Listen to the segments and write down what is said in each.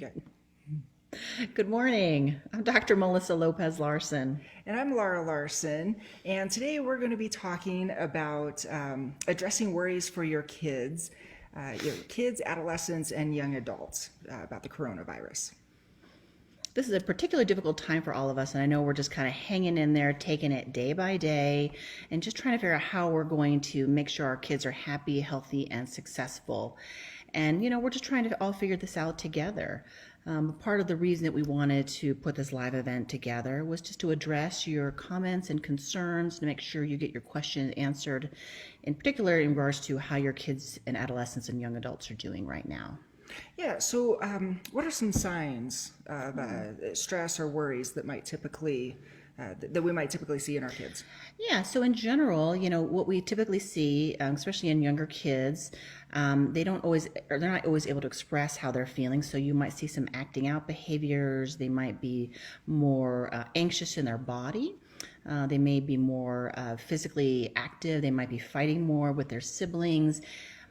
Okay. Good morning. I'm Dr. Melissa Lopez-Larson. And I'm Laura Larson, and today we're going to be talking about addressing worries for your kids, adolescents, and young adults about the coronavirus. This is a particularly difficult time for all of us, and I know we're just kind of hanging in there, taking it day by day, and just trying to figure out how we're going to make sure our kids are happy, healthy, and successful. And, we're just trying to all figure this out together. Part of the reason that we wanted to put this live event together was just to address your comments and concerns to make sure you get your questions answered, in particular in regards to how your kids and adolescents and young adults are doing right now. Yeah, so what are some signs of stress or worries that we might typically see in our kids? Yeah, so in general, what we typically see, especially in younger kids, they don't always, or they're not always able to express how they're feeling. So you might see some acting out behaviors. They might be more anxious in their body. They may be more physically active. They might be fighting more with their siblings,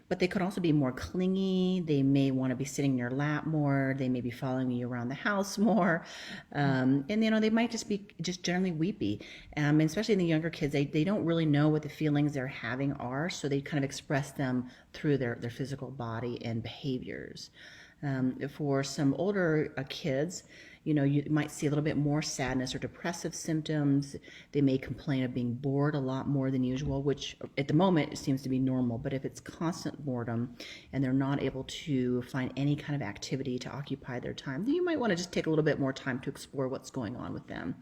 but they could also be more clingy. They may want to be sitting in your lap more. They may be following you around the house more. And they might just be just generally weepy. And especially in the younger kids, they don't really know what the feelings they're having are. So they kind of express them through their physical body and behaviors. For some older kids, you might see a little bit more sadness or depressive symptoms. They may complain of being bored a lot more than usual, which at the moment it seems to be normal. But if it's constant boredom and they're not able to find any kind of activity to occupy their time, then you might want to just take a little bit more time to explore what's going on with them.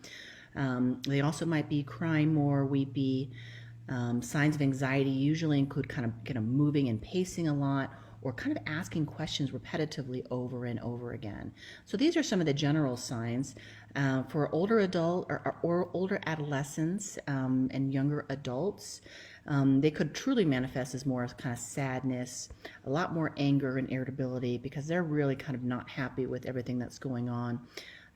They also might be crying more, weepy. Signs of anxiety usually include kind of moving and pacing a lot, or kind of asking questions repetitively over and over again. So these are some of the general signs. For older adult or older adolescents and younger adults, they could truly manifest as more as kind of sadness, a lot more anger and irritability because they're really kind of not happy with everything that's going on.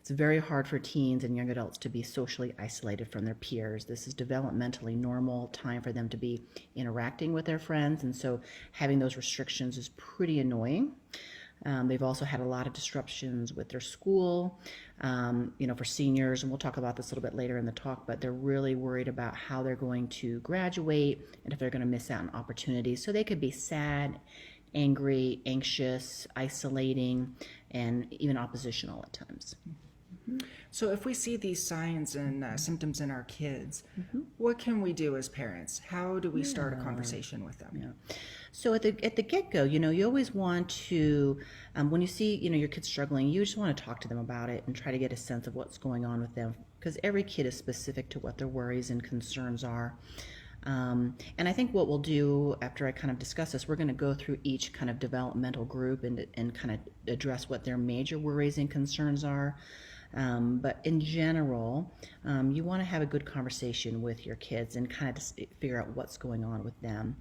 It's very hard for teens and young adults to be socially isolated from their peers. This is developmentally normal time for them to be interacting with their friends, and so having those restrictions is pretty annoying. They've also had a lot of disruptions with their school, for seniors, and we'll talk about this a little bit later in the talk, but they're really worried about how they're going to graduate and if they're going to miss out on opportunities. So they could be sad, angry, anxious, isolating, and even oppositional at times. So if we see these signs and symptoms in our kids, what can we do as parents? How do we start a conversation with them? Yeah. So at the get-go, you always want to, when you see, your kids struggling, you just want to talk to them about it and try to get a sense of what's going on with them because every kid is specific to what their worries and concerns are. And I think what we'll do after I kind of discuss this, we're going to go through each kind of developmental group and kind of address what their major worries and concerns are. But in general, you want to have a good conversation with your kids and kind of just figure out what's going on with them.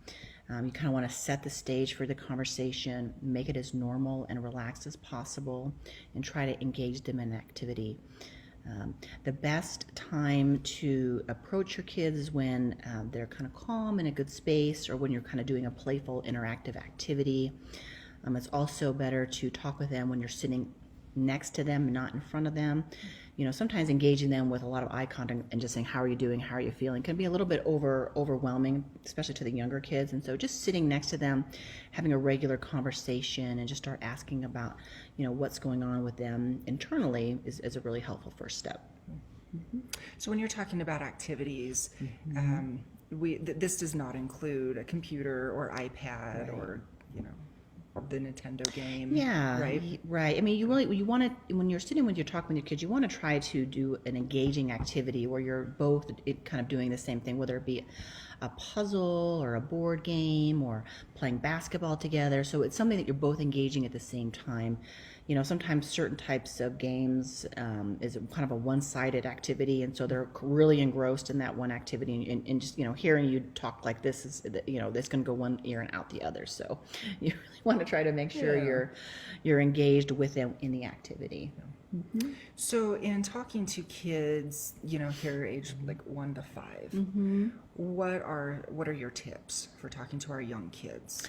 You kind of want to set the stage for the conversation, make it as normal and relaxed as possible, and try to engage them in activity. The best time to approach your kids is when they're kind of calm in a good space or when you're kind of doing a playful interactive activity. It's also better to talk with them when you're sitting next to them, not in front of them. Sometimes engaging them with a lot of eye contact and just saying, how are you doing? How are you feeling? Can be a little bit overwhelming, especially to the younger kids. And so just sitting next to them, having a regular conversation and just start asking about, what's going on with them internally is a really helpful first step. So when you're talking about activities, this does not include a computer or iPad or, the Nintendo game. Yeah, Right. right. I mean, you want to, when you're sitting with your talking with your kids, you want to try to do an engaging activity where you're both kind of doing the same thing, whether it be a puzzle or a board game or playing basketball together. So it's something that you're both engaging at the same time. Sometimes certain types of games is kind of a one-sided activity, and so they're really engrossed in that one activity, and just hearing you talk like this is this can go one ear and out the other. So you really want to try to make sure you're engaged with them in the activity. So in talking to kids, here age like 1 to 5, what are your tips for talking to our young kids?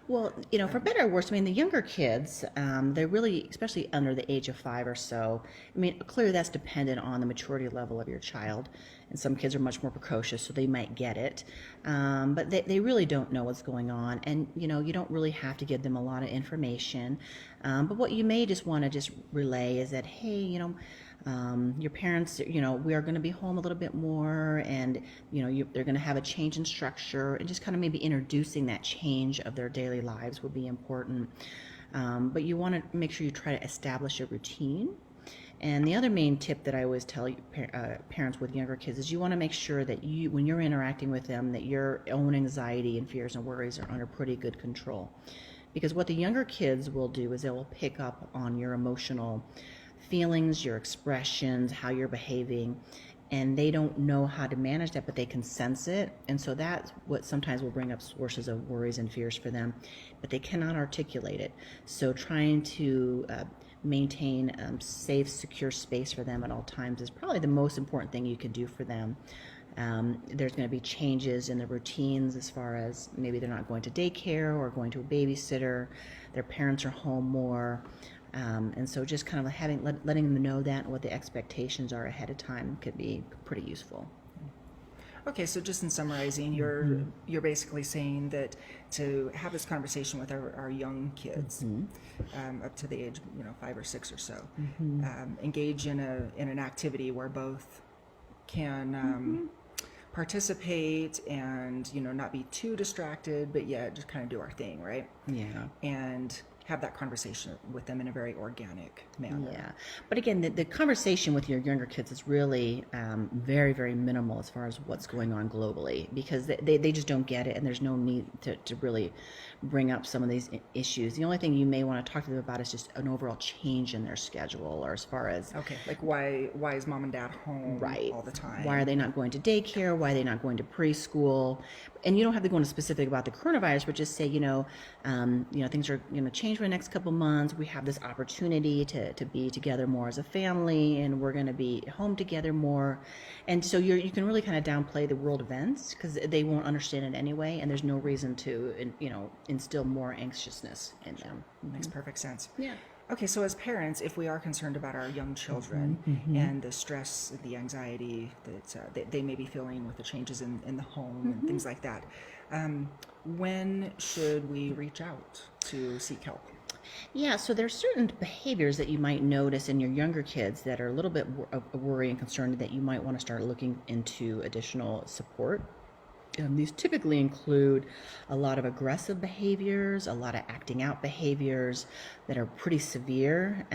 Well, for better or worse, I mean, the younger kids, they're really, especially under the age of 5 or so, I mean, clearly that's dependent on the maturity level of your child. And some kids are much more precocious, so they might get it. But they really don't know what's going on. And, you don't really have to give them a lot of information. But what you may just want to just relay is that, hey, your parents, we are going to be home a little bit more, and they're going to have a change in structure, and just kind of maybe introducing that change of their daily lives would be important. But you want to make sure you try to establish a routine. And the other main tip that I always tell parents with younger kids is you want to make sure that when you're interacting with them, that your own anxiety and fears and worries are under pretty good control. Because what the younger kids will do is they will pick up on your emotional feelings, your expressions, how you're behaving, and they don't know how to manage that, but they can sense it. And so that's what sometimes will bring up sources of worries and fears for them, but they cannot articulate it. So trying to maintain safe, secure space for them at all times is probably the most important thing you can do for them. There's going to be changes in the routines as far as maybe they're not going to daycare or going to a babysitter, their parents are home more. And so just kind of letting them know that and what the expectations are ahead of time could be pretty useful. Okay, so just in summarizing, you're basically saying that to have this conversation with our young kids, up to the age 5 or 6 or so, engage in an activity where both can participate and not be too distracted, but yet just kind of do our thing, right? Yeah. And have that conversation with them in a very organic manner. Yeah. But again, the conversation with your younger kids is really very, very minimal as far as what's going on globally, because they just don't get it, and there's no need to really bring up some of these issues. The only thing you may want to talk to them about is just an overall change in their schedule, or as far as like why is mom and dad home all the time? Why are they not going to daycare? Why are they not going to preschool? And you don't have to go into specific about the coronavirus, but just say, things are going to change for the next couple months. We have this opportunity to be together more as a family, and we're going to be home together more. And so you can really kind of downplay the world events, because they won't understand it anyway, and there's no reason to, instill more anxiousness in them. Makes perfect sense. Yeah. Okay, so as parents, if we are concerned about our young children and the stress, the anxiety that they may be feeling with the changes in the home and things like that, when should we reach out to seek help? Yeah, so there's certain behaviors that you might notice in your younger kids that are a little bit of a worry and concern that you might want to start looking into additional support. These typically include a lot of aggressive behaviors, a lot of acting out behaviors that are pretty severe,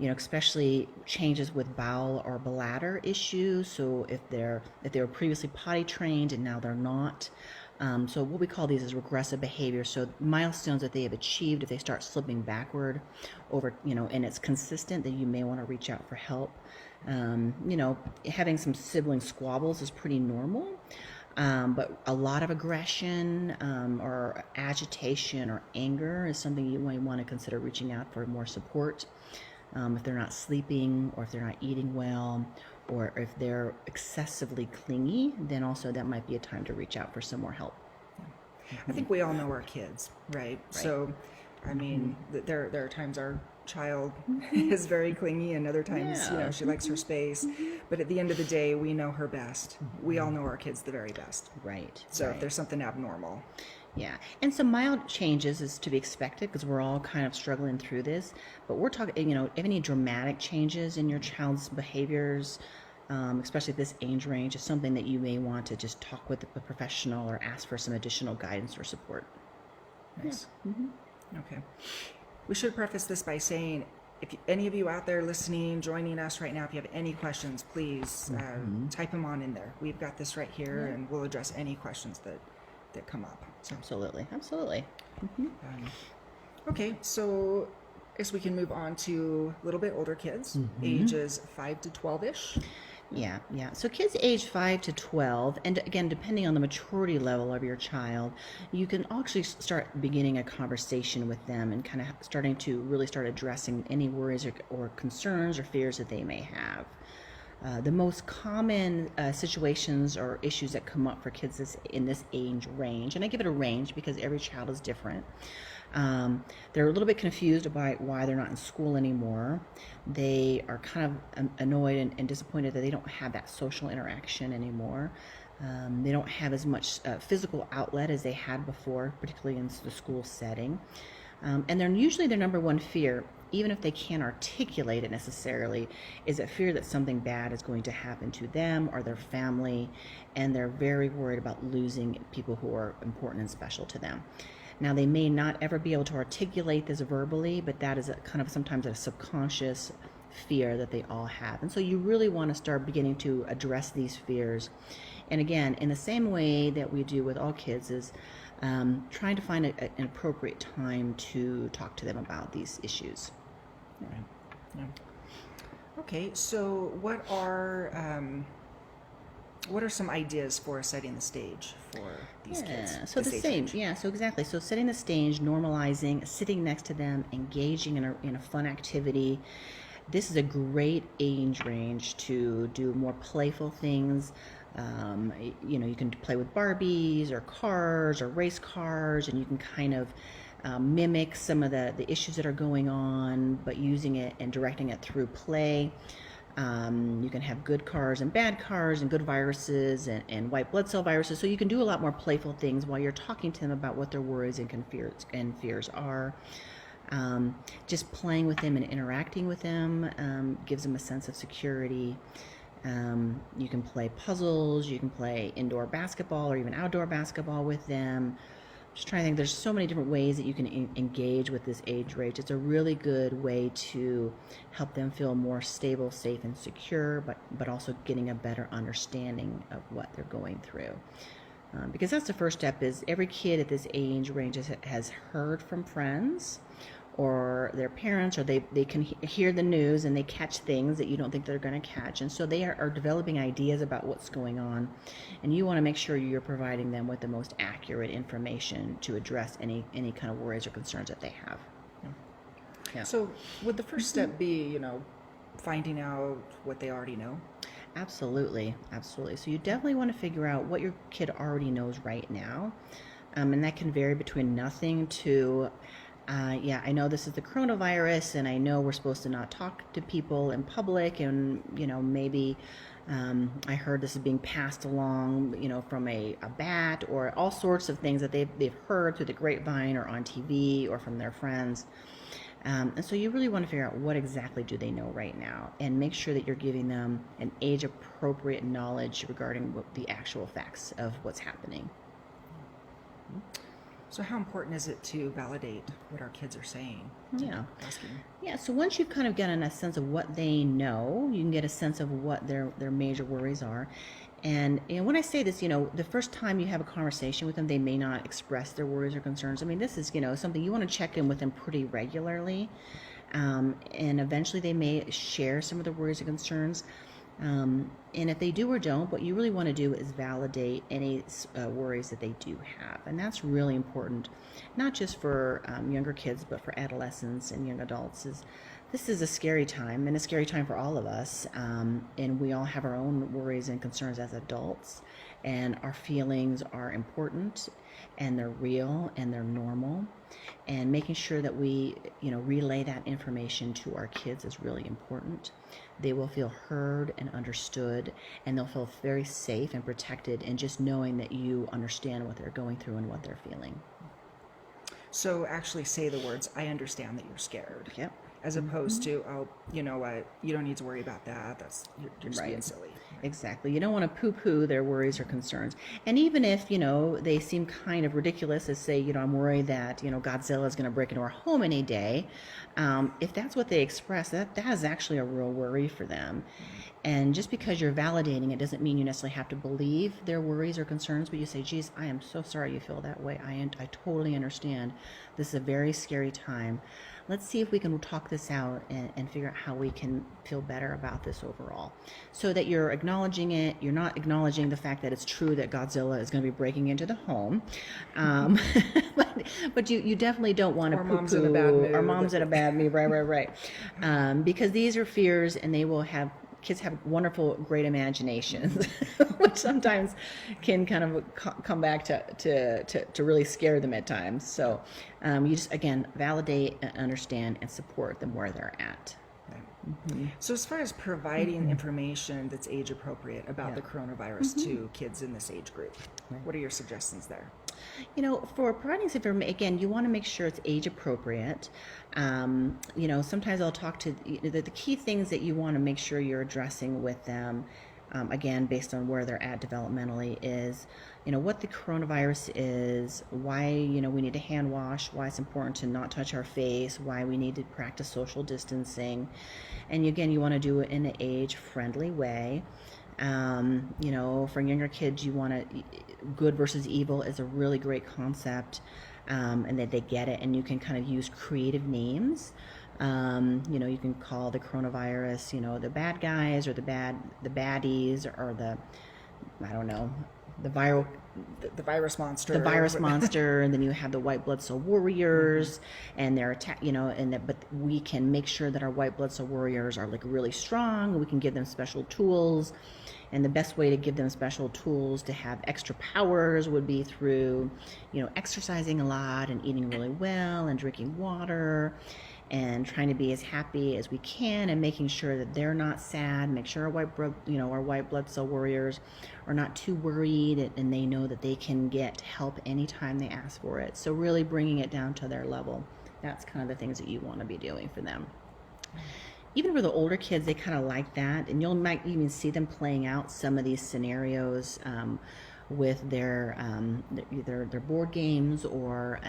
especially changes with bowel or bladder issues. So if they were previously potty trained and now they're not. So what we call these is regressive behavior. So milestones that they have achieved, if they start slipping backward over, and it's consistent, then you may want to reach out for help. Having some sibling squabbles is pretty normal. But a lot of aggression or agitation or anger is something you might want to consider reaching out for more support. If they're not sleeping, or if they're not eating well, or if they're excessively clingy, then also that might be a time to reach out for some more help. I think we all know our kids, right? So, I mean, there are times our child is very clingy, and other times, she likes her space. But at the end of the day, we know her best. We all know our kids the very best. Right. So if there's something abnormal. Yeah, and some mild changes is to be expected, because we're all kind of struggling through this. But we're talking, if any dramatic changes in your child's behaviors, especially at this age range, is something that you may want to just talk with a professional or ask for some additional guidance or support. Nice. Yeah. Okay. We should preface this by saying, if any of you out there listening, joining us right now, if you have any questions, please type them on in there. We've got this right here, and we'll address any questions that come up. So. Absolutely. Okay, so I guess we can move on to a little bit older kids, ages 5 to 12-ish. Yeah. So kids age 5 to 12, and again, depending on the maturity level of your child, you can actually start beginning a conversation with them and kind of starting to really start addressing any worries or concerns or fears that they may have. The most common situations or issues that come up for kids in this age range, and I give it a range because every child is different. They're a little bit confused about why they're not in school anymore. They are kind of annoyed and disappointed that they don't have that social interaction anymore. They don't have as much physical outlet as they had before, particularly in the school setting. And they're usually their number one fear, even if they can't articulate it necessarily, is a fear that something bad is going to happen to them or their family, and they're very worried about losing people who are important and special to them. Now, they may not ever be able to articulate this verbally, but that is kind of sometimes a subconscious fear that they all have. And so you really want to start beginning to address these fears. And again, in the same way that we do with all kids, is trying to find an appropriate time to talk to them about these issues. Right. Yeah. Okay, so what are some ideas for setting the stage for these kids? So the same, so exactly. So setting the stage, normalizing, sitting next to them, engaging in a fun activity. This is a great age range to do more playful things. You can play with Barbies or cars or race cars, and you can kind of mimic some of the issues that are going on, but using it and directing it through play. You can have good cars and bad cars and good viruses and white blood cell viruses. So you can do a lot more playful things while you're talking to them about what their worries and fears are. Just playing with them and interacting with them gives them a sense of security. You can play puzzles, you can play indoor basketball or even outdoor basketball with them. Just trying to think, there's so many different ways that you can engage with this age range. It's a really good way to help them feel more stable, safe, and secure, but also getting a better understanding of what they're going through. Because that's the first step, is every kid at this age range has heard from friends or their parents, or they can hear the news and they catch things that you don't think they're going to catch. And so they are developing ideas about what's going on. And you want to make sure you're providing them with the most accurate information to address any kind of worries or concerns that they have. Yeah. So would the first step be, finding out what they already know? Absolutely. So you definitely want to figure out what your kid already knows right now. And that can vary between nothing to I know this is the coronavirus, and I know we're supposed to not talk to people in public, and maybe I heard this is being passed along, from a bat, or all sorts of things that they've heard through the grapevine or on TV or from their friends. And so you really want to figure out what exactly do they know right now, and make sure that you're giving them an age-appropriate knowledge regarding the actual facts of what's happening. So how important is it to validate what our kids are saying? Asking. Yeah, so once you've kind of gotten a sense of what they know, you can get a sense of what their major worries are. And when I say this, the first time you have a conversation with them, they may not express their worries or concerns. I mean, this is, something you want to check in with them pretty regularly. And eventually they may share some of the worries and concerns. And if they do or don't, what you really want to do is validate any worries that they do have. And that's really important, not just for younger kids, but for adolescents and young adults. This is a scary time, and a scary time for all of us. And we all have our own worries and concerns as adults. And our feelings are important, and they're real, and they're normal. And making sure that we, relay that information to our kids is really important. They will feel heard and understood, and they'll feel very safe and protected in just knowing that you understand what they're going through and what they're feeling. So actually say the words, "I understand that you're scared." Yep. As opposed to, "Oh, you know what? You don't need to worry about that. You're just being silly." Exactly. You don't want to poo-poo their worries or concerns. And even if, they seem kind of ridiculous, as say, I'm worried that, Godzilla is going to break into our home any day. If that's what they express, that is actually a real worry for them. And just because you're validating it doesn't mean you necessarily have to believe their worries or concerns, but you say, "Geez, I am so sorry you feel that way. I totally understand. This is a very scary time. Let's see if we can talk this out and figure out how we can feel better about this overall." So that you're acknowledging it. You're not acknowledging the fact that it's true that Godzilla is going to be breaking into the home. But you definitely don't want to poo-poo. Mom's in a bad mood. Or mom's in a bad mood. Right. Because these are fears, and they will have kids have wonderful, great imaginations, which sometimes can kind of come back to really scare them at times. So you just, again, validate and understand and support them where they're at. So as far as providing information that's age appropriate about the coronavirus to kids in this age group, what are your suggestions there? For providing this information, again, you want to make sure it's age appropriate. Sometimes I'll talk to the key things that you want to make sure you're addressing with them, again, based on where they're at developmentally, is, what the coronavirus is, why, we need to hand wash, why it's important to not touch our face, why we need to practice social distancing. And again, you want to do it in an age-friendly way. For younger kids, you want to, good versus evil is a really great concept, and that they get it, and you can kind of use creative names. You can call the coronavirus, the bad guys, or the baddies, or the virus monster. The virus monster, and then you have the white blood cell warriors, and they're but we can make sure that our white blood cell warriors are like really strong, and we can give them special tools. And the best way to give them special tools to have extra powers would be through, exercising a lot and eating really well and drinking water and trying to be as happy as we can and making sure that they're not sad. Make sure our white blood cell warriors are not too worried, and they know that they can get help anytime they ask for it. So really bringing it down to their level. That's kind of the things that you want to be doing for them. Even for the older kids, they kind of like that, and might even see them playing out some of these scenarios with their either their board games or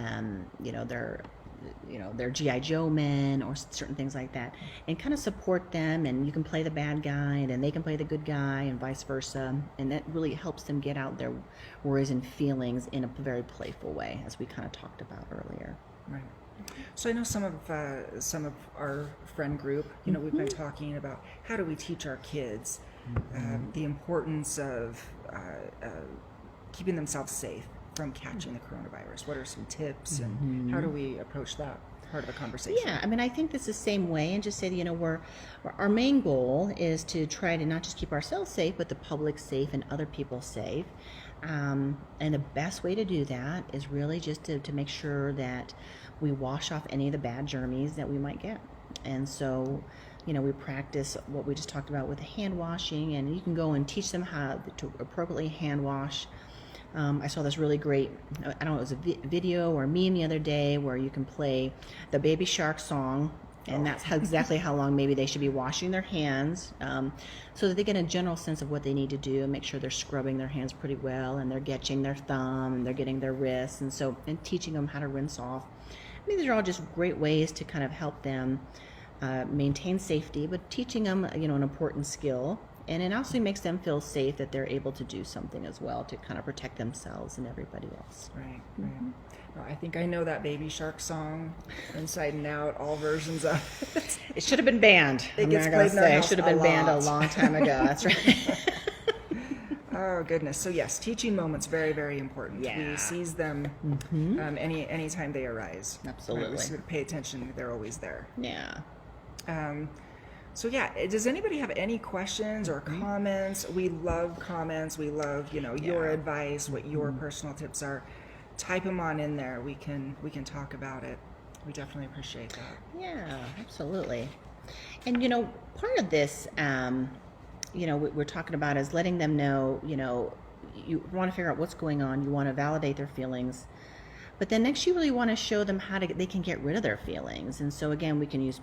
their G.I. Joe men or certain things like that, and kind of support them. And you can play the bad guy, and then they can play the good guy, and vice versa. And that really helps them get out their worries and feelings in a very playful way, as we kind of talked about earlier. Right. So I know some of our friend group, we've been talking about how do we teach our kids the importance of keeping themselves safe from catching the coronavirus. What are some tips, and how do we approach that part of the conversation? Yeah, I think it's the same way, and just say that, our main goal is to try to not just keep ourselves safe, but the public safe and other people safe. And the best way to do that is really just to make sure that we wash off any of the bad germs that we might get. And so, we practice what we just talked about with the hand washing, and you can go and teach them how to appropriately hand wash. I saw this really great, I don't know, it was a video or a meme the other day where you can play the Baby Shark song, and that's exactly how long maybe they should be washing their hands, so that they get a general sense of what they need to do and make sure they're scrubbing their hands pretty well, and they're getting their thumb, and they're getting their wrists, and teaching them how to rinse off. These are all just great ways to kind of help them maintain safety, but teaching them, an important skill. And it also makes them feel safe that they're able to do something as well to kind of protect themselves and everybody else. Right. Well, I think I know that Baby Shark song inside and out, all versions of it. It should have been banned. It gets played in our house. It should have been banned a long time ago. That's right. Oh, goodness. So yes, teaching moments, very, very important. Yeah. We seize them anytime they arise. Absolutely. Right? We pay attention. They're always there. Yeah. So yeah, does anybody have any questions or comments? We love comments. We love, your advice, what your personal tips are. Type them on in there. We can talk about it. We definitely appreciate that. Yeah, absolutely. And part of this, we're talking about is letting them know, you want to figure out what's going on. You want to validate their feelings. But then next you really want to show them how they can get rid of their feelings. And so again, we can use,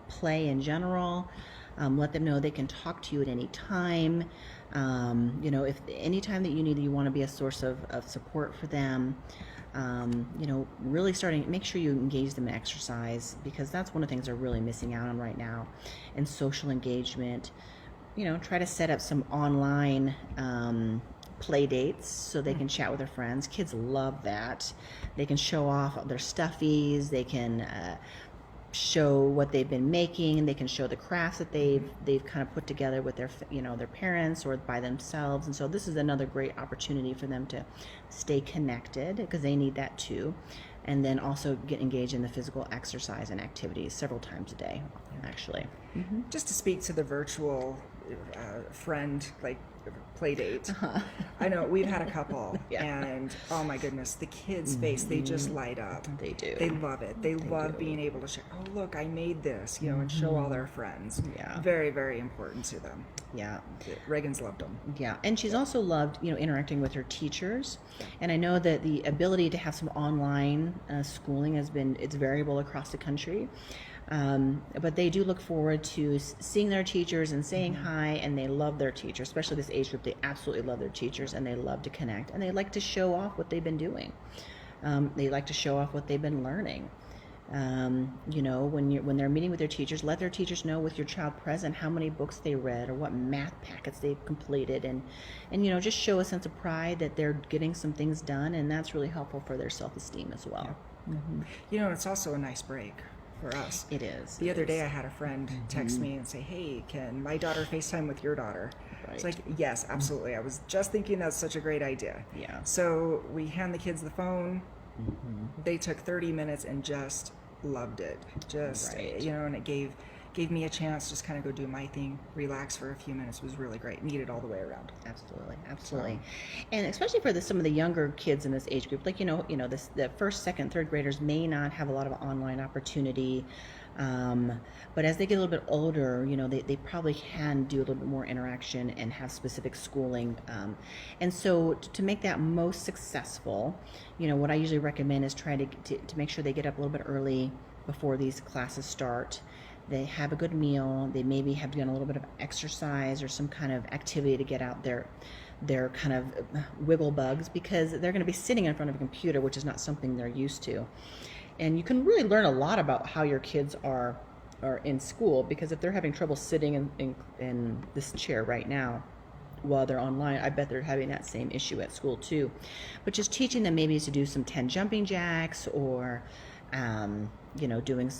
play in general. Let them know they can talk to you at any time. If any time that you want to be a source of support for them. Really make sure you engage them in exercise, because that's one of the things they're really missing out on right now. And social engagement. Try to set up some online Playdates so they can chat with their friends. Kids love that. They can show off their stuffies. They can show what they've been making. They can show the crafts that they've kind of put together with their parents or by themselves. And so this is another great opportunity for them to stay connected, because they need that too. And then also get engaged in the physical exercise and activities several times a day. actually. Just to speak to the virtual friend, like Playdate. I know we've had a couple, Yeah. and oh my goodness, the kids' face, they just light up. They do. They love it. They love being able to share, oh, look, I made this, and show all their friends. Yeah. Very, very important to them. Yeah. Reagan's loved them. Yeah, and she's also loved, interacting with her teachers. And I know that the ability to have some online schooling it's variable across the country. But they do look forward to seeing their teachers and saying hi, and they love their teachers, especially this age group. They absolutely love their teachers, and they love to connect, and they like to show off what they've been doing. They like to show off what they've been learning. When they're meeting with their teachers, let their teachers know with your child present how many books they read or what math packets they've completed, and just show a sense of pride that they're getting some things done, and that's really helpful for their self-esteem as well. It's also a nice break for us. It is. The other day I had a friend text me and say, hey, can my daughter FaceTime with your daughter? It's like, yes, absolutely. I was just thinking that's such a great idea. Yeah. So we hand the kids the phone. They took 30 minutes and just loved it. And it gave me a chance to just kind of go do my thing, relax for a few minutes. It was really great. Needed all the way around. Absolutely. And especially for some of the younger kids in this age group, like, the first, second, third graders may not have a lot of online opportunity. But as they get a little bit older, they probably can do a little bit more interaction and have specific schooling. And so to make that most successful, what I usually recommend is try to make sure they get up a little bit early before these classes start. They have a good meal. They maybe have done a little bit of exercise or some kind of activity to get out their kind of wiggle bugs, because they're going to be sitting in front of a computer, which is not something they're used to. And you can really learn a lot about how your kids are in school, because if they're having trouble sitting in this chair right now while they're online, I bet they're having that same issue at school too. But just teaching them maybe to do some 10 jumping jacks, or doing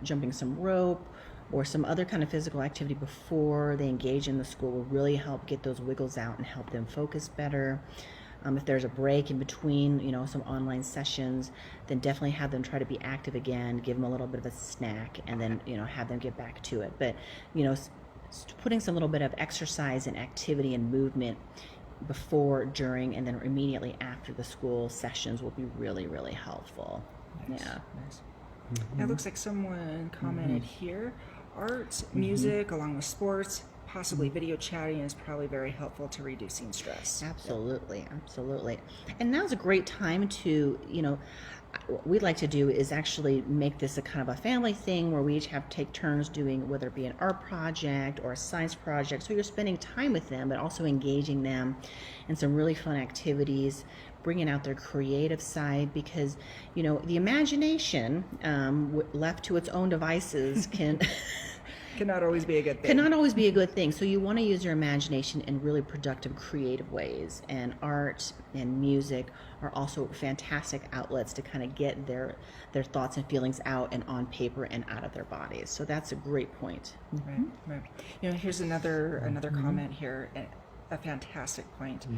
jumping some rope, or some other kind of physical activity before they engage in the school will really help get those wiggles out and help them focus better. If there's a break in between, some online sessions, then definitely have them try to be active again, give them a little bit of a snack, and then, have them get back to it. But, putting some little bit of exercise and activity and movement before, during, and then immediately after the school sessions will be really, really helpful. Nice. Yeah. Nice. Now, it looks like someone commented here, art, music, along with sports, possibly video chatting is probably very helpful to reducing stress. Absolutely. And now's a great time to, what we'd like to do is actually make this a kind of a family thing where we each take turns doing, whether it be an art project or a science project. So you're spending time with them, but also engaging them in some really fun activities, bringing out their creative side, because, the imagination, left to its own devices Cannot always be a good thing. Cannot always be a good thing. So you want to use your imagination in really productive, creative ways. And art and music are also fantastic outlets to kind of get their thoughts and feelings out and on paper and out of their bodies. So that's a great point. Right. Here's another comment here. A fantastic point.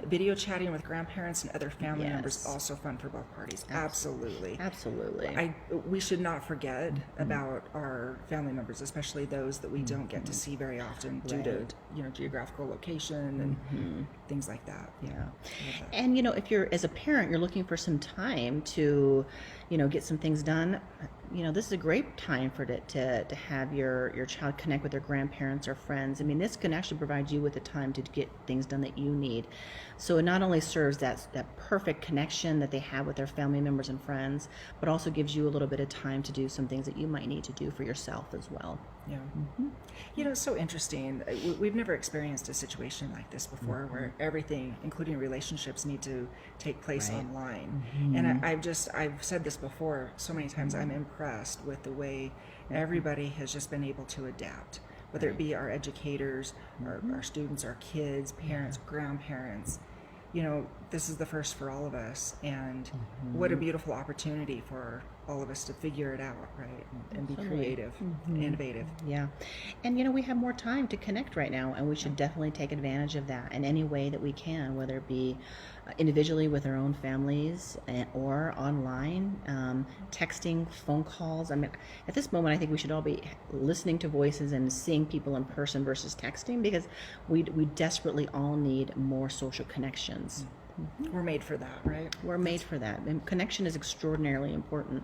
Video chatting with grandparents and other family members, also fun for both parties. Absolutely. We should not forget about our family members, especially those that we don't get to see very often due to geographical location and things like that. Yeah. And if you're, as a parent, you're looking for some time to get some things done, this is a great time to have your child connect with their grandparents or friends. I mean, this can actually provide you with the time to get things done that you need. So it not only serves that perfect connection that they have with their family members and friends, but also gives you a little bit of time to do some things that you might need to do for yourself as well. Yeah. It's so interesting. We've never experienced a situation like this before, where everything, including relationships, need to take place online. And I've said this before so many times, I'm impressed with the way everybody has just been able to adapt, whether it be our educators, our students, our kids, parents, grandparents. this is the first for all of us, and what a beautiful opportunity for all of us to figure it out, right? And be creative, innovative. Yeah. And we have more time to connect right now, and we should definitely take advantage of that in any way that we can, whether it be individually with our own families or online, texting, phone calls. I mean, at this moment, I think we should all be listening to voices and seeing people in person versus texting, because we desperately all need more social connections. We're made for that, right? We're made for that. And connection is extraordinarily important.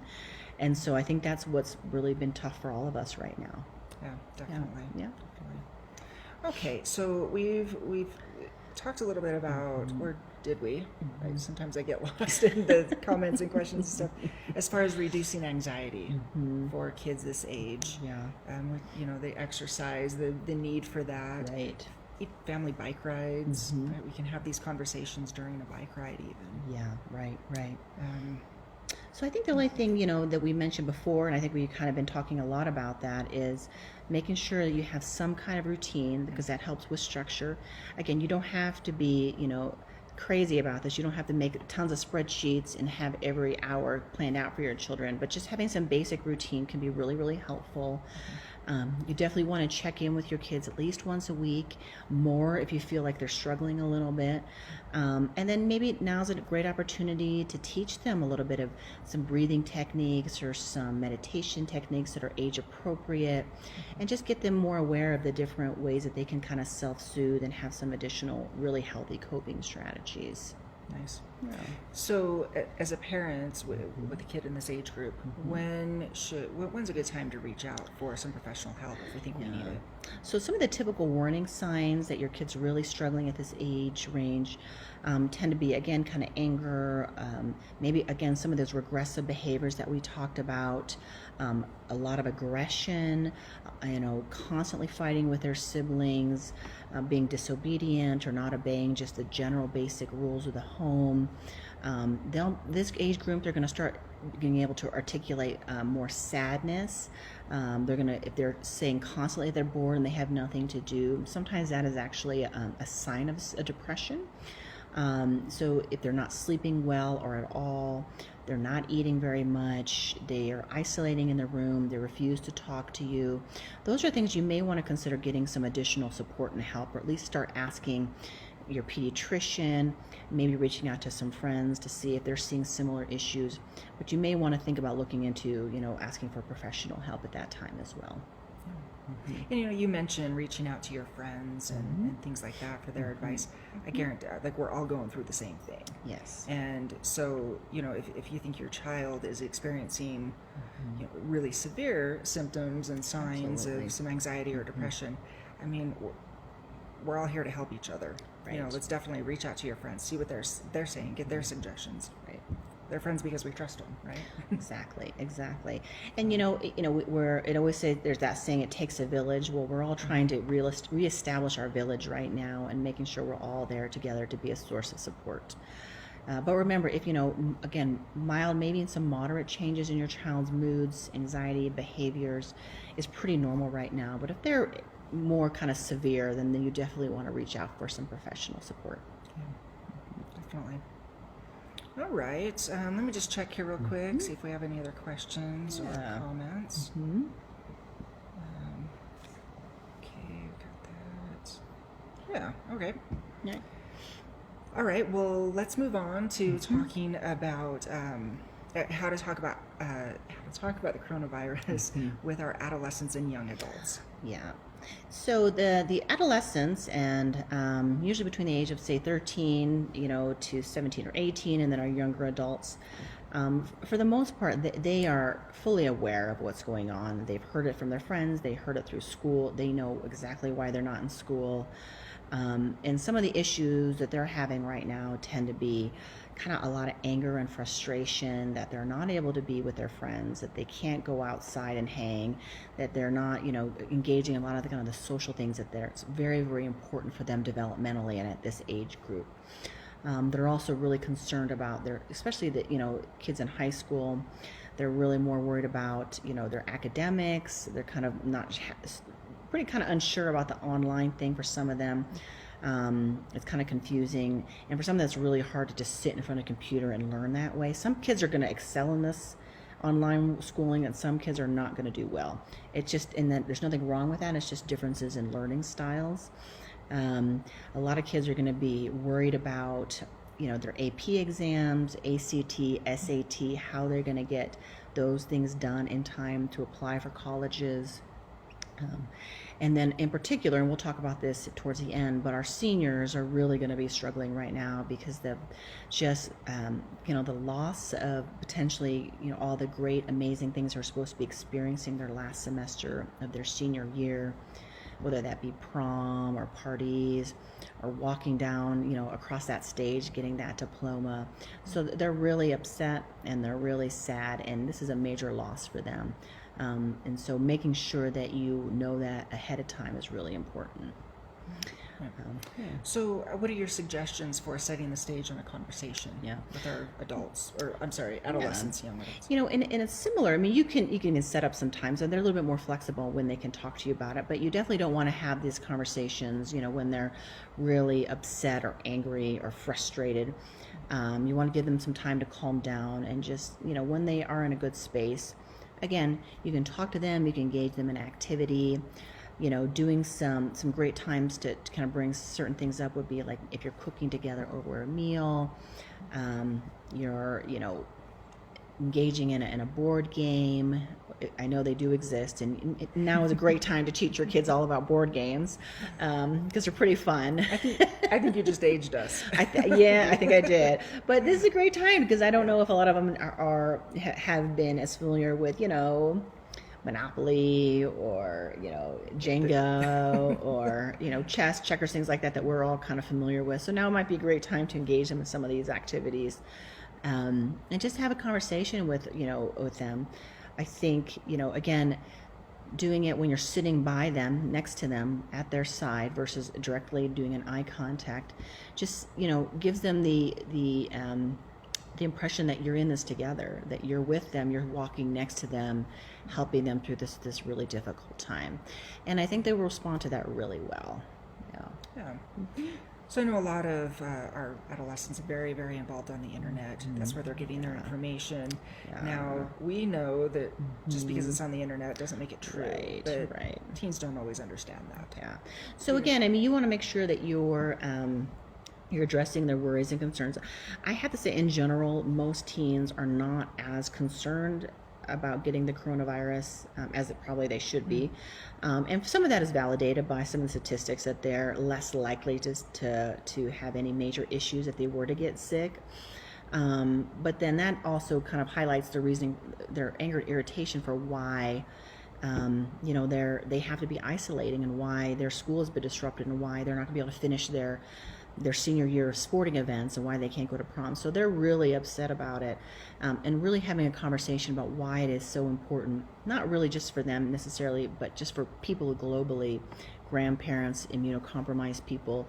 And so I think that's what's really been tough for all of us right now. Yeah, definitely. Yeah. Definitely. Okay, so we've talked a little bit about, or did we? Right? Sometimes I get lost in the comments and questions and stuff. As far as reducing anxiety for kids this age, the exercise, the need for that. Right. Family bike rides. Right? We can have these conversations during a bike ride even. Yeah, right. So I think the only thing, that we mentioned before, and I think we've kind of been talking a lot about that, is making sure that you have some kind of routine, because that helps with structure. Again, you don't have to be, crazy about this. You don't have to make tons of spreadsheets and have every hour planned out for your children, but just having some basic routine can be really, really helpful. You definitely want to check in with your kids at least once a week, more if you feel like they're struggling a little bit. And then maybe now's a great opportunity to teach them a little bit of some breathing techniques or some meditation techniques that are age appropriate, and just get them more aware of the different ways that they can kind of self-soothe and have some additional really healthy coping strategies. Nice. Yeah. So, as a parent with a kid in this age group, when's a good time to reach out for some professional help if we think we need it? So, some of the typical warning signs that your kid's really struggling at this age range tend to be, again, kind of anger, maybe, again, some of those regressive behaviors that we talked about, a lot of aggression, constantly fighting with their siblings, being disobedient or not obeying just the general basic rules of the home. This age group, they're going to start being able to articulate more sadness. If they're saying constantly they're bored and they have nothing to do, sometimes that is actually a sign of a depression. So if they're not sleeping well or at all, they're not eating very much, they are isolating in the room, they refuse to talk to you, those are things you may want to consider getting some additional support and help, or at least start asking your pediatrician, maybe reaching out to some friends to see if they're seeing similar issues. But you may want to think about looking into, asking for professional help at that time as well. And you mentioned reaching out to your friends and things like that for their advice. I guarantee, we're all going through the same thing. Yes. And so, if you think your child is experiencing really severe symptoms and signs of some anxiety or depression, I mean, we're all here to help each other. Right. Let's definitely reach out to your friends, see what they're saying, get their suggestions. Right. They're friends because we trust them, right? Exactly. And it always says, there's that saying, it takes a village. Well, we're all trying to reestablish our village right now, and making sure we're all there together to be a source of support. But remember, if again, mild, maybe in some moderate changes in your child's moods, anxiety, behaviors is pretty normal right now. But if they're more kind of severe, then you definitely want to reach out for some professional support. Yeah, definitely. All right. Let me just check here real quick, see if we have any other questions or comments. Okay, got that. Yeah, okay. Yeah. All right, well, let's move on to talking about how to talk about the coronavirus with our adolescents and young adults. Yeah. So the adolescents, and usually between the age of, say, 13, to 17 or 18, and then our younger adults, for the most part, they are fully aware of what's going on. They've heard it from their friends. They heard it through school. They know exactly why they're not in school. And some of the issues that they're having right now tend to be kind of a lot of anger and frustration, that they're not able to be with their friends, that they can't go outside and hang, that they're not, engaging in a lot of the kind of the social things it's very, very important for them developmentally and at this age group. They're also really concerned about especially the, kids in high school. They're really more worried about, their academics. They're kind of pretty kind of unsure about the online thing for some of them. It's kind of confusing, and for some that's really hard to just sit in front of a computer and learn that way. Some kids are going to excel in this online schooling, and some kids are not going to do well. It's just, and then there's nothing wrong with that. It's just differences in learning styles. A lot of kids are going to be worried about, their AP exams, ACT, SAT, how they're going to get those things done in time to apply for colleges. And then in particular, and we'll talk about this towards the end, but our seniors are really going to be struggling right now because the loss of potentially, all the great, amazing things they're supposed to be experiencing their last semester of their senior year, whether that be prom or parties or walking down, across that stage, getting that diploma. So they're really upset and they're really sad, and this is a major loss for them. And so making sure that you know that ahead of time is really important. So what are your suggestions for setting the stage on a conversation with our adolescents, young adults? And it's similar. I mean, you can set up some times, and they're a little bit more flexible when they can talk to you about it, but you definitely don't want to have these conversations, when they're really upset or angry or frustrated. You want to give them some time to calm down, and just, when they are in a good space, again, you can talk to them, you can engage them in activity. Doing some great times to kind of bring certain things up would be like if you're cooking together over a meal, you're, engaging in a board game. I know they do exist, and now is a great time to teach your kids all about board games because they're pretty fun. I think you just aged us. I think I did. But this is a great time because I don't know if a lot of them have been as familiar with, Monopoly or Jenga or chess, checkers, things like that we're all kind of familiar with. So now might be a great time to engage them in some of these activities, and just have a conversation with them. I think again, doing it when you're sitting by them, next to them, at their side versus directly doing an eye contact, just gives them the impression that you're in this together, that you're with them, you're walking next to them, helping them through this really difficult time. And I think they will respond to that really well. Yeah. So I know a lot of our adolescents are very, very involved on the internet. That's where they're getting their information. Now, we know that just because it's on the internet doesn't make it true. Right. Teens don't always understand that. Yeah. So again, I mean, you want to make sure that you're addressing their worries and concerns. I have to say, in general, most teens are not as concerned about getting the coronavirus as probably they should be. And some of that is validated by some of the statistics that they're less likely to have any major issues if they were to get sick. But then that also kind of highlights the reason, their anger and irritation for why they have to be isolating, and why their school has been disrupted, and why they're not going to be able to finish their senior year of sporting events, and why they can't go to prom. So they're really upset about it, and really having a conversation about why it is so important, not really just for them necessarily, but just for people globally, grandparents, immunocompromised people,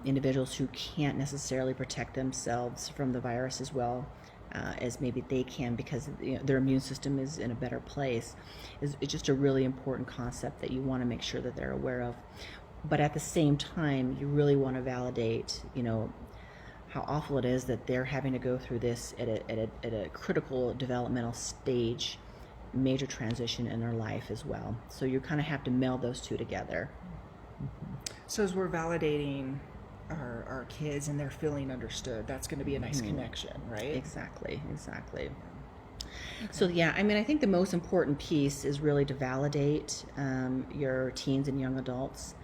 individuals who can't necessarily protect themselves from the virus as well as maybe they can because their immune system is in a better place. It's just a really important concept that you want to make sure that they're aware of. But at the same time, you really want to validate, how awful it is that they're having to go through this at a critical developmental stage, major transition in their life as well. So you kind of have to meld those two together. So as we're validating our kids and they're feeling understood, that's going to be a nice connection, right? Exactly. So yeah, I mean, I think the most important piece is really to validate your teens and young adults.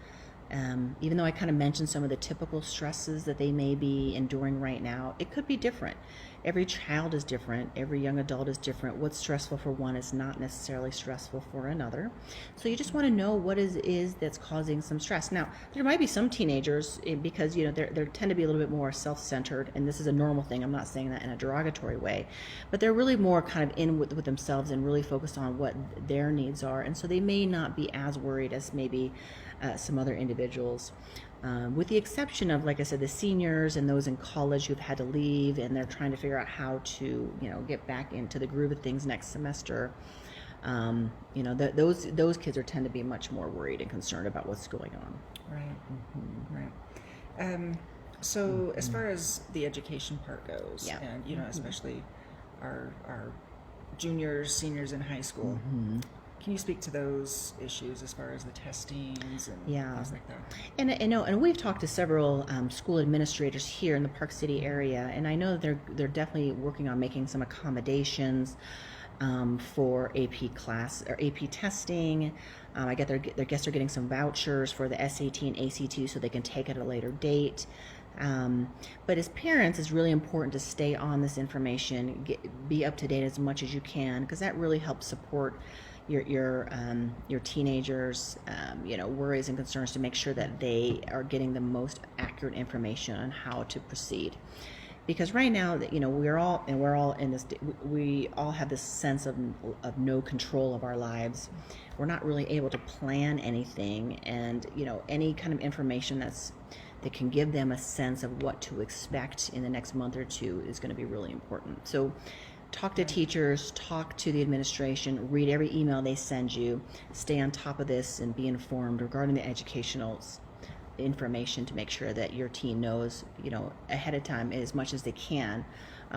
Even though I kind of mentioned some of the typical stresses that they may be enduring right now, it could be different. Every child is different. Every young adult is different. What's stressful for one is not necessarily stressful for another. So you just want to know what is that's causing some stress. Now, there might be some teenagers, because they tend to be a little bit more self-centered, and this is a normal thing. I'm not saying that in a derogatory way, but they're really more kind of in with themselves and really focused on what their needs are, and so they may not be as worried as maybe some other individuals. With the exception of, like I said, the seniors and those in college who've had to leave and they're trying to figure out how to, get back into the groove of things next semester. Those kids tend to be much more worried and concerned about what's going on. Right. So as far as the education part goes, Yeah. and especially our juniors, seniors in high school, can you speak to those issues as far as the testings and things like that? And we've talked to several school administrators here in the Park City area, and I know they're definitely working on making some accommodations for AP class or AP testing. I guess they're getting some vouchers for the SAT and ACT so they can take it at a later date. But as parents, it's really important to stay on this information, be up to date as much as you can, because that really helps support your teenagers, worries and concerns, to make sure that they are getting the most accurate information on how to proceed. Because right now, that we're all in this. We all have this sense of no control of our lives. We're not really able to plan anything, and any kind of information that can give them a sense of what to expect in the next month or two is going to be really important. So talk to teachers, talk to the administration, read every email they send you, stay on top of this, and be informed regarding the educational information to make sure that your teen knows, ahead of time as much as they can,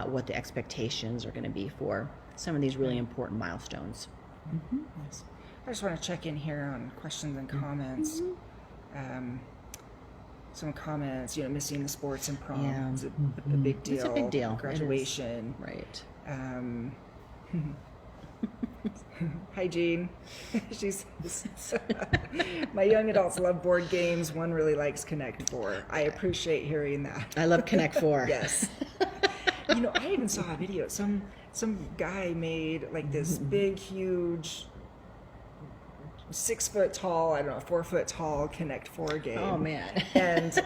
what the expectations are going to be for some of these really important milestones. Yes. I just want to check in here on questions and comments. Some comments, missing the sports and prom is a big deal. It's a big deal. Graduation. Right. Hi, Jean. She's my young adults love board games. One really likes Connect 4. I appreciate hearing that. I love Connect 4. Yes. I even saw a video. Some guy made like this big, huge 6 foot tall, 4 foot tall Connect 4 game. Oh man. And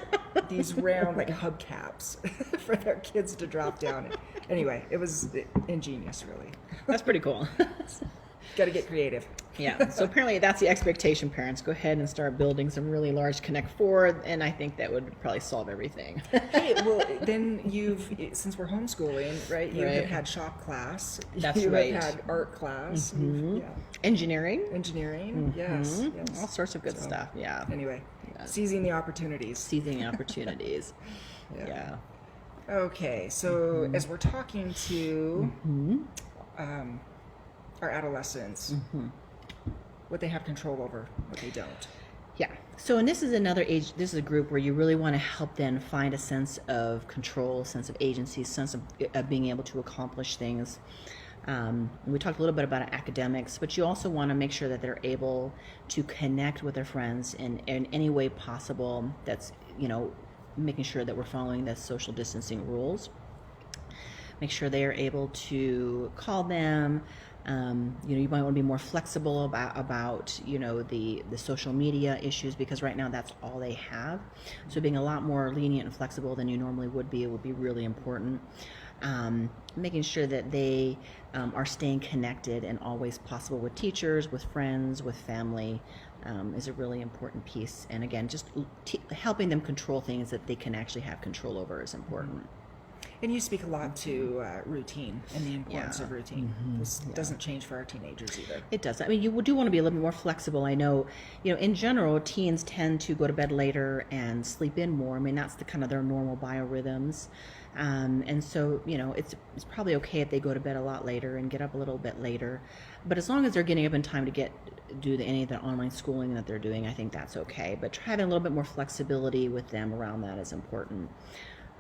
these round like hubcaps for their kids to drop down. Anyway, it was ingenious, really. That's pretty cool. Got to get creative. Yeah. So apparently that's the expectation, parents. Go ahead and start building some really large Connect 4, and I think that would probably solve everything. Hey, well, then since we're homeschooling, right, you have had shop class. That's you right. have had art class. Yeah. Engineering, yes. all sorts of good stuff. Yeah. Anyway, seizing the opportunities. Seizing opportunities. Yeah. Okay, so as we're talking to our adolescents, what they have control over, what they don't. Yeah. So, and this is another age, this is a group where you really want to help them find a sense of control, sense of agency, sense of being able to accomplish things. We talked a little bit about academics, but you also want to make sure that they're able to connect with their friends in any way possible. That's, making sure that we're following the social distancing rules. Make sure they are able to call them. You might want to be more flexible about the social media issues, because right now that's all they have. So being a lot more lenient and flexible than you normally would be really important. Making sure that they are staying connected and always possible with teachers, with friends, with family is a really important piece. And again, just helping them control things that they can actually have control over is important. And you speak a lot to routine and the importance of routine. This doesn't change for our teenagers either. It does. I mean, you do want to be a little bit more flexible. I know, in general, teens tend to go to bed later and sleep in more. I mean, that's the kind of their normal biorhythms. And so, it's probably okay if they go to bed a lot later and get up a little bit later. But as long as they're getting up in time to do any of the online schooling that they're doing, I think that's okay. But having a little bit more flexibility with them around that is important.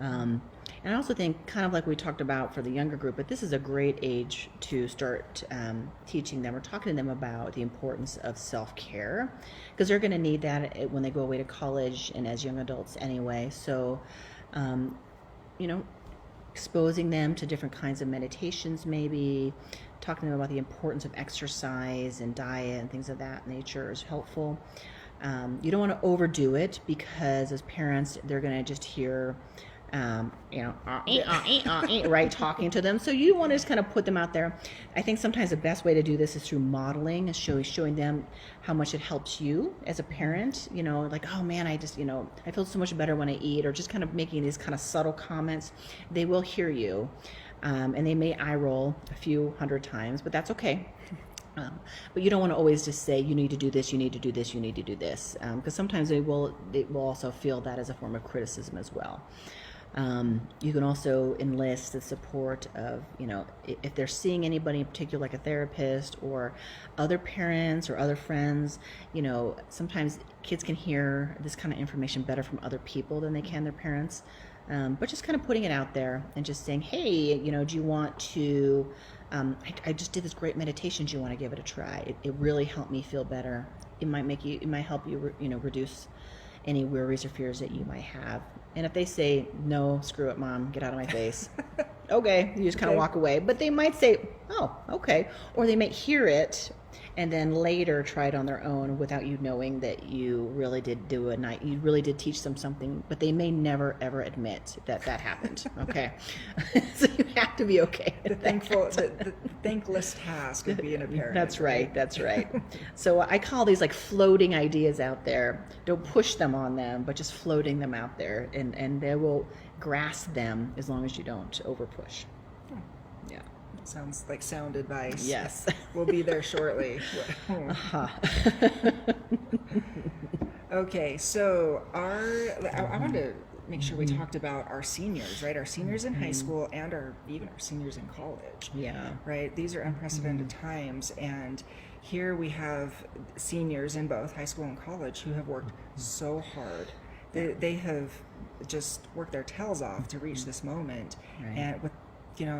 And I also think, kind of like we talked about for the younger group, but this is a great age to start teaching them or talking to them about the importance of self-care, because they're going to need that when they go away to college and as young adults anyway. So, exposing them to different kinds of meditations, maybe talking to them about the importance of exercise and diet and things of that nature is helpful. You don't want to overdo it, because as parents, they're going to just hear right, talking to them. So you want to just kind of put them out there. I think sometimes the best way to do this is through modeling, and showing them how much it helps you as a parent. Like, oh man, I just, I feel so much better when I eat, or just kind of making these kind of subtle comments. They will hear you, and they may eye roll a few hundred times, but that's okay. But you don't want to always just say, you need to do this, you need to do this, you need to do this, because sometimes it will also feel that as a form of criticism as well. You can also enlist the support of, if they're seeing anybody in particular, like a therapist or other parents or other friends, sometimes kids can hear this kind of information better from other people than they can their parents. But just kind of putting it out there and just saying, hey, do you want to, I just did this great meditation. Do you want to give it a try? It really helped me feel better. It might help you, reduce any worries or fears that you might have. And if they say, no, screw it, Mom, get out of my face. Okay, you just kind of walk away. But they might say, oh, okay. Or they might hear it and then later try it on their own without you knowing that you really did you really did teach them something, but they may never ever admit that happened. Okay. So you have to be okay. The thankless task of being a parent. That's right. So I call these like floating ideas out there. Don't push them on them, but just floating them out there, and they will grasp them as long as you don't over push. Yeah. Sounds like sound advice. Yes. We'll be there shortly. Okay, so I wanted to make sure we talked about our seniors, right? Our seniors in high school and even our seniors in college. Yeah. Right? These are unprecedented times, and here we have seniors in both high school and college who have worked so hard. They have just worked their tails off to reach this moment, and with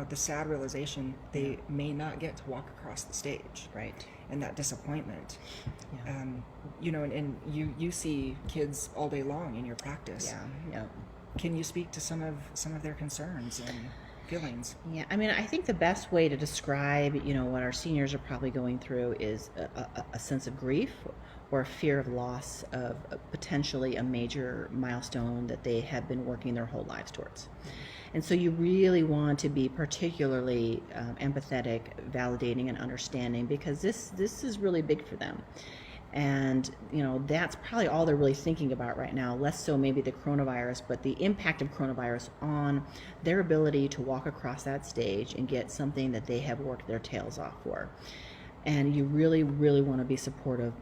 the sad realization they may not get to walk across the stage, right? And that disappointment. And you see kids all day long in your practice. Yeah. Can you speak to some of their concerns and feelings? Yeah, I mean, I think the best way to describe, what our seniors are probably going through is a sense of grief or a fear of loss of potentially a major milestone that they have been working their whole lives towards. And so you really want to be particularly empathetic, validating, and understanding, because this is really big for them. And, that's probably all they're really thinking about right now, less so maybe the coronavirus, but the impact of coronavirus on their ability to walk across that stage and get something that they have worked their tails off for. And you really, really want to be supportive.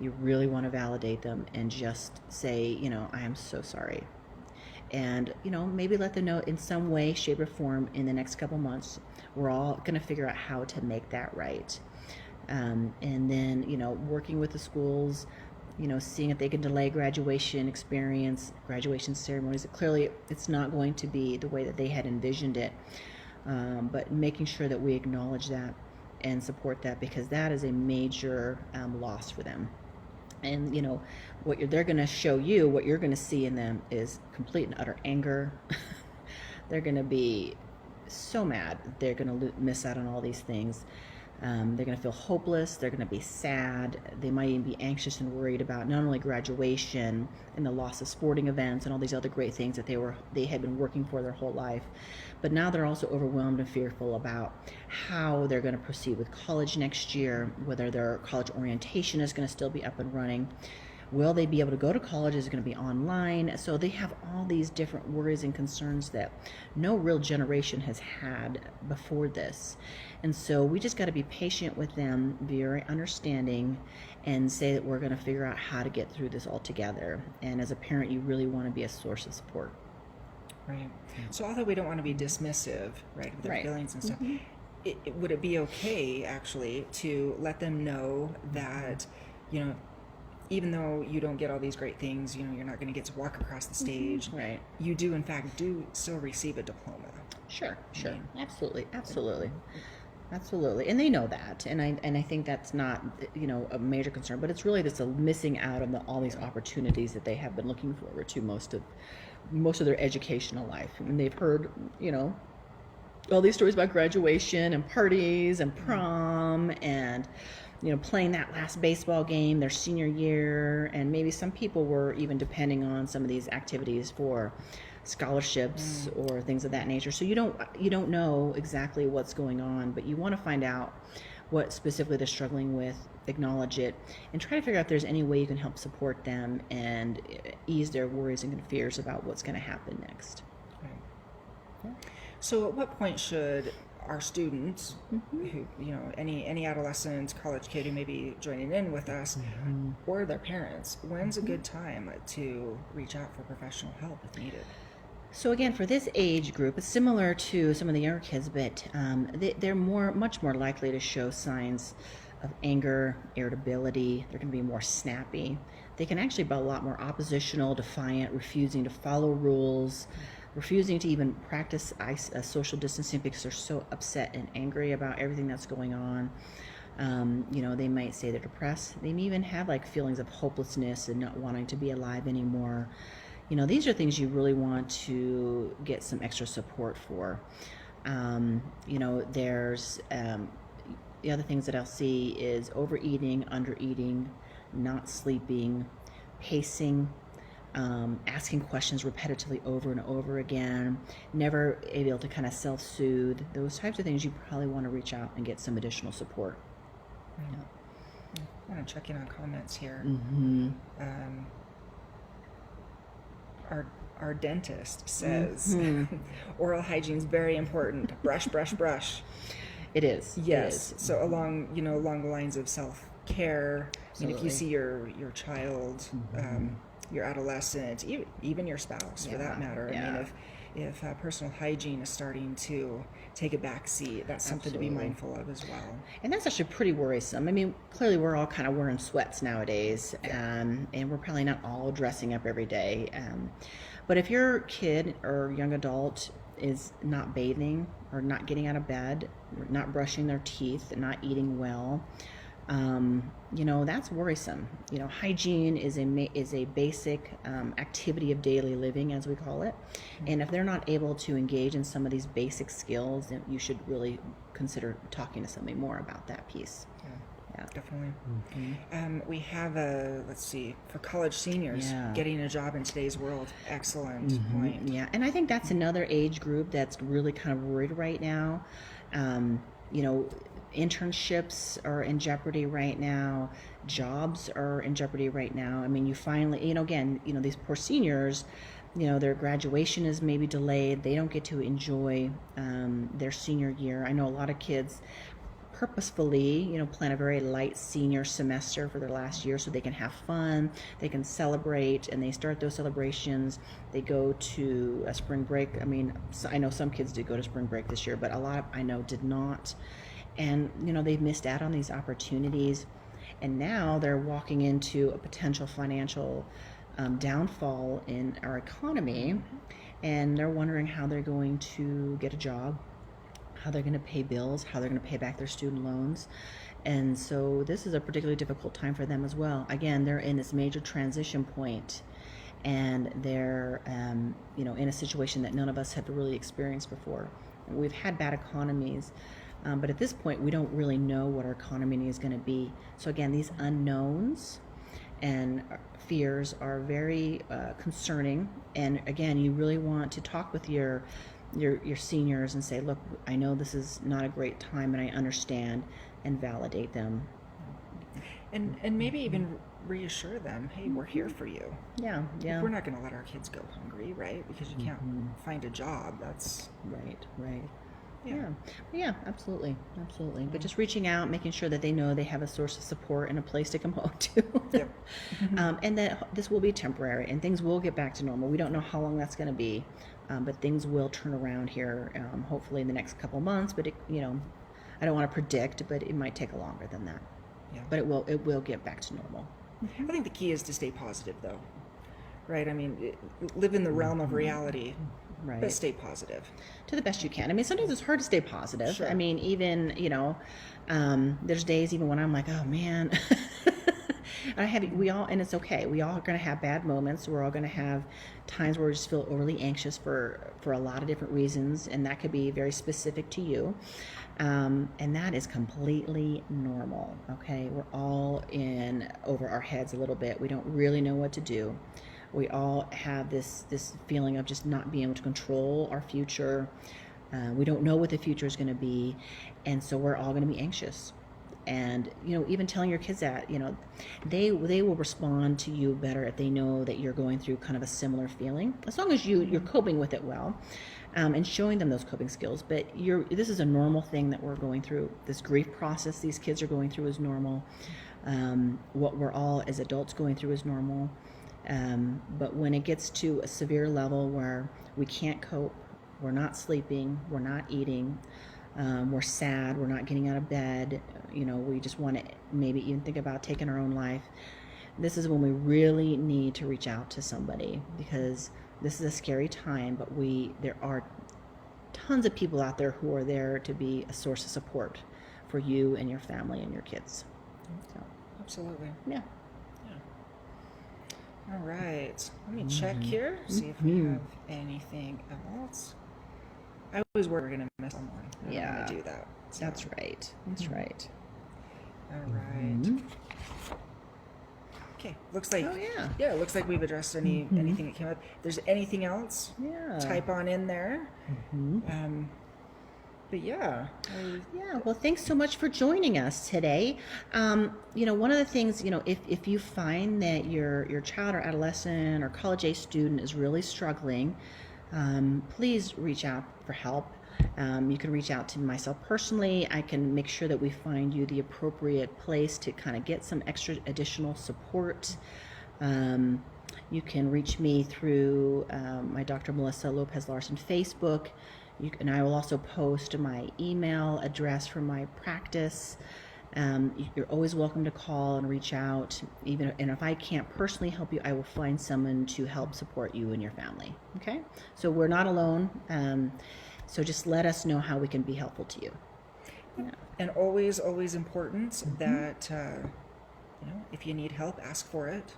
You really want to validate them and just say, I am so sorry. And, maybe let them know in some way, shape, or form in the next couple months, we're all going to figure out how to make that right. And then, working with the schools, seeing if they can delay graduation ceremonies. Clearly, it's not going to be the way that they had envisioned it, but making sure that we acknowledge that and support that, because that is a major loss for them. And they're going to show you, what you're going to see in them is complete and utter anger. They're going to be so mad. They're going to miss out on all these things. They're going to feel hopeless. They're going to be sad. They might even be anxious and worried about not only graduation and the loss of sporting events and all these other great things that they had been working for their whole life, but now they're also overwhelmed and fearful about how they're going to proceed with college next year, whether their college orientation is going to still be up and running. Will they be able to go to college? Is it going to be online? So they have all these different worries and concerns that no real generation has had before this. And so we just got to be patient with them, be very understanding, and say that we're going to figure out how to get through this all together. And as a parent, you really want to be a source of support. Right. So although we don't want to be dismissive, right, of their feelings and stuff, would it be okay, actually, to let them know that, even though you don't get all these great things, you're not going to get to walk across the stage. Right. You do, in fact, still receive a diploma. Sure. Absolutely. And they know that. And I think that's not, a major concern, but it's really just a missing out on all these opportunities that they have been looking forward to most of their educational life. And they've heard, all these stories about graduation and parties and prom and playing that last baseball game their senior year, and maybe some people were even depending on some of these activities for scholarships or things of that nature. So you don't know exactly what's going on, but you want to find out what specifically they're struggling with, acknowledge it, and try to figure out if there's any way you can help support them and ease their worries and fears about what's going to happen next. Right. So at what point should our students, who, any adolescent, college kid who may be joining in with us, or their parents, when's a good time to reach out for professional help if needed? So again, for this age group, it's similar to some of the younger kids, but they're much more likely to show signs of anger, irritability. They're going to be more snappy. They can actually be a lot more oppositional, defiant, refusing to follow rules, refusing to even practice social distancing because they're so upset and angry about everything that's going on. They might say they're depressed. They may even have like feelings of hopelessness and not wanting to be alive anymore. These are things you really want to get some extra support for. There's the other things that I'll see is overeating, undereating, not sleeping, pacing, asking questions repetitively over and over again, never able to kind of self-soothe. Those types of things you probably want to reach out and get some additional support. I want to check in on comments here. Our dentist says oral hygiene is very important. Brush, brush, brush. It is. Yes. It is. So along the lines of self-care, if you see your child, your adolescent, even your spouse for that matter. Yeah. If personal hygiene is starting to take a back seat, that's something to be mindful of as well. And that's actually pretty worrisome. I mean, clearly we're all kind of wearing sweats nowadays, and we're probably not all dressing up every day. But if your kid or young adult is not bathing or not getting out of bed, not brushing their teeth, not eating well, that's worrisome. Hygiene is a basic activity of daily living, as we call it. And if they're not able to engage in some of these basic skills, then you should really consider talking to somebody more about that piece. Yeah. Definitely. We have for college seniors, getting a job in today's world. Excellent point. Yeah, and I think that's another age group that's really kind of worried right now. Internships are in jeopardy right now. Jobs are in jeopardy right now. I mean, you finally, these poor seniors, their graduation is maybe delayed. They don't get to enjoy their senior year. I know a lot of kids purposefully, plan a very light senior semester for their last year so they can have fun, they can celebrate, and they start those celebrations. They go to a spring break. I mean, I know some kids did go to spring break this year, but a lot I know did not. And, they've missed out on these opportunities. And now they're walking into a potential financial downfall in our economy. And they're wondering how they're going to get a job, how they're going to pay bills, how they're going to pay back their student loans. And so this is a particularly difficult time for them as well. Again, they're in this major transition point, and they're, in a situation that none of us have really experienced before. We've had bad economies. But at this point, we don't really know what our economy is going to be. So again, these unknowns and fears are very concerning. And again, you really want to talk with your seniors and say, look, I know this is not a great time, and I understand, and validate them. And maybe even reassure them, hey, we're here for you. Yeah. We're not going to let our kids go hungry, right? Because you can't find a job. That's right. Yeah, absolutely. But just reaching out, making sure that they know they have a source of support and a place to come home to. Yep. And that this will be temporary and things will get back to normal. We don't know how long that's going to be, but things will turn around here, hopefully in the next couple months. But I don't want to predict, but it might take longer than that. Yeah. But it will get back to normal. I think the key is to stay positive, though. Right? I mean, live in the realm of reality. Right. But stay positive. To the best you can. I mean, sometimes it's hard to stay positive. Sure. I mean, even, there's days even when I'm like, oh man, and it's okay. We all are going to have bad moments. We're all going to have times where we just feel overly anxious for a lot of different reasons. And that could be very specific to you. And that is completely normal. Okay. We're all in over our heads a little bit. We don't really know what to do. We all have this feeling of just not being able to control our future. We don't know what the future is going to be, and so we're all going to be anxious. And even telling your kids that, they will respond to you better if they know that you're going through kind of a similar feeling, as long as you're coping with it well. and showing them those coping skills. But this is a normal thing that we're going through. This grief process these kids are going through is normal. What we're all as adults going through is normal. But when it gets to a severe level where we can't cope, we're not sleeping, we're not eating, we're sad, we're not getting out of bed, we just want to maybe even think about taking our own life, this is when we really need to reach out to somebody, because this is a scary time, but there are tons of people out there who are there to be a source of support for you and your family and your kids. So, absolutely. yeah. All right. Let me check here, see if we have anything else. I always worry we're going to miss someone. I don't want to do that. So. That's right. That's right. All right. Okay. Looks like. Oh, yeah. Yeah. It looks like we've addressed anything that came up. If there's anything else, type on in there. But yeah. Well, thanks so much for joining us today. One of the things, if you find that your child or adolescent or college age student is really struggling, please reach out for help. You can reach out to myself personally. I can make sure that we find you the appropriate place to kind of get some extra additional support. You can reach me through my Dr. Melissa Lopez-Larson Facebook. And I will also post my email address for my practice. You're always welcome to call and reach out. And if I can't personally help you, I will find someone to help support you and your family. Okay? So we're not alone. So just let us know how we can be helpful to you. Yeah. And always important that if you need help, ask for it.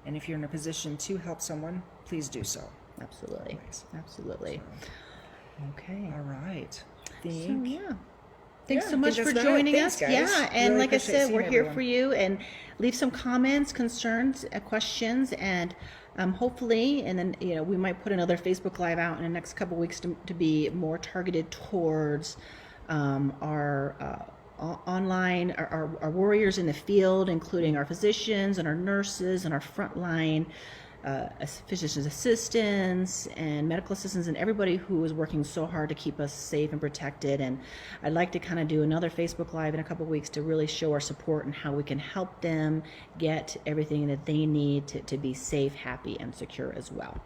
And if you're in a position to help someone, please do so. Absolutely. Always. Absolutely. So. Okay. All right. Thanks so much for joining us. Guys. Yeah, and really like I said, we're here everyone. for you. And leave some comments, concerns, questions, and hopefully, and then we might put another Facebook Live out in the next couple weeks to be more targeted towards our online, our warriors in the field, including our physicians and our nurses and our frontline physicians assistants and medical assistants and everybody who is working so hard to keep us safe and protected. And I'd like to kind of do another Facebook Live in a couple of weeks to really show our support and how we can help them get everything that they need to be safe, happy, and secure as well.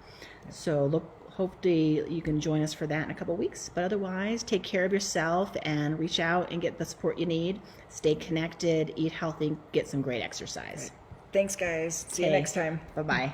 So hopefully you can join us for that in a couple of weeks. But otherwise, take care of yourself and reach out and get the support you need. Stay connected, eat healthy, get some great exercise. Right. Thanks, guys. See you next time. Bye-bye.